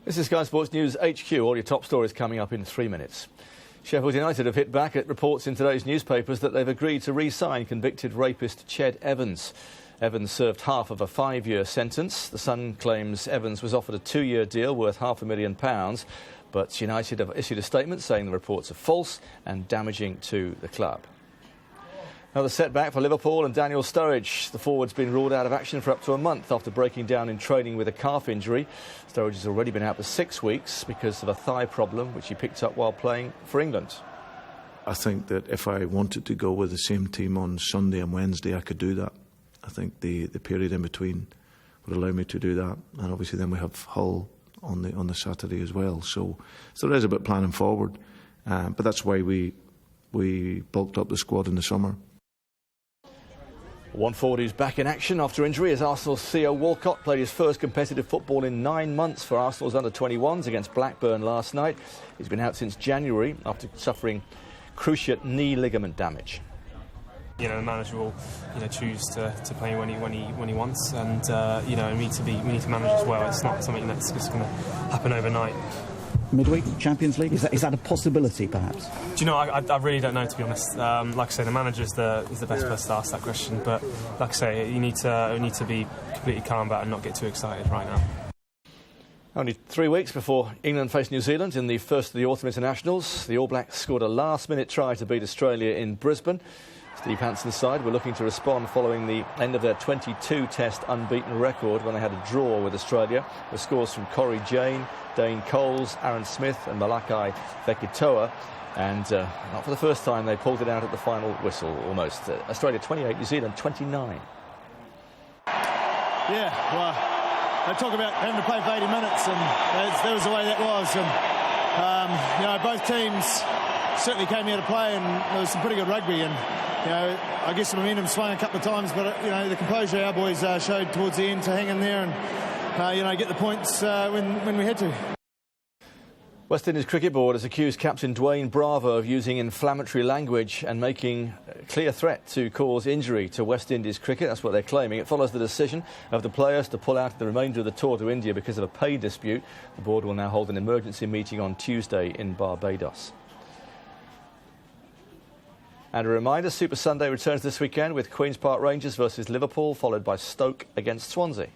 This is Sky Sports News HQ. All your top stories coming up in 3 minutes. Sheffield United have hit back at reports in today's newspapers that they've agreed to re-sign convicted rapist Ched Evans. Evans served half of a 5-year sentence. The Sun claims Evans was offered a 2-year deal worth £500,000, but United have issued a statement saying the reports are false and damaging to the club. Another setback for Liverpool and Daniel Sturridge. The forward's been ruled out of action for up to a month after breaking down in training with a calf injury. Sturridge has already been out for 6 weeks because of a thigh problem which he picked up while playing for England. I think that if I wanted to go with the same team on Sunday and Wednesday, I could do that. I think the period in between would allow me to do that. And obviously then we have Hull on the Saturday as well. So there is a bit planning forward. But that's why we bulked up the squad in the summer. One forward who's back in action after injury is Arsenal's Theo Walcott. Played his first competitive football in 9 months for Arsenal's under-21s against Blackburn last night. He's been out since January after suffering cruciate knee ligament damage. The manager will, choose to play when he wants, and we need to manage as well. It's not something that's just going to happen overnight. Midweek Champions League, is that a possibility, perhaps? Do you know? I really don't know, to be honest. Like I say, the manager is the best person to ask that question. But like I say, you need to be completely calm about it and not get too excited right now. Only 3 weeks before England face New Zealand in the first of the autumn internationals, the All Blacks scored a last-minute try to beat Australia in Brisbane. Steve Hanson's side were looking to respond following the end of their 22-test unbeaten record when they had a draw with Australia. The scores from Corey Jane, Dane Coles, Aaron Smith and Malakai Fekitoa. And not for the first time, they pulled it out at the final whistle, almost. Australia 28, New Zealand 29. Yeah, well, they talk about having to play for 80 minutes, and that was the way that was. And, both teams certainly came here to play, and there was some pretty good rugby. And I guess the momentum swung a couple of times, but the composure our boys showed towards the end to hang in there and get the points when we had to. West Indies Cricket Board has accused captain Dwayne Bravo of using inflammatory language and making a clear threat to cause injury to West Indies cricket. That's what they're claiming. It follows the decision of the players to pull out the remainder of the tour to India because of a pay dispute. The board will now hold an emergency meeting on Tuesday in Barbados. And a reminder, Super Sunday returns this weekend with Queen's Park Rangers versus Liverpool, followed by Stoke against Swansea.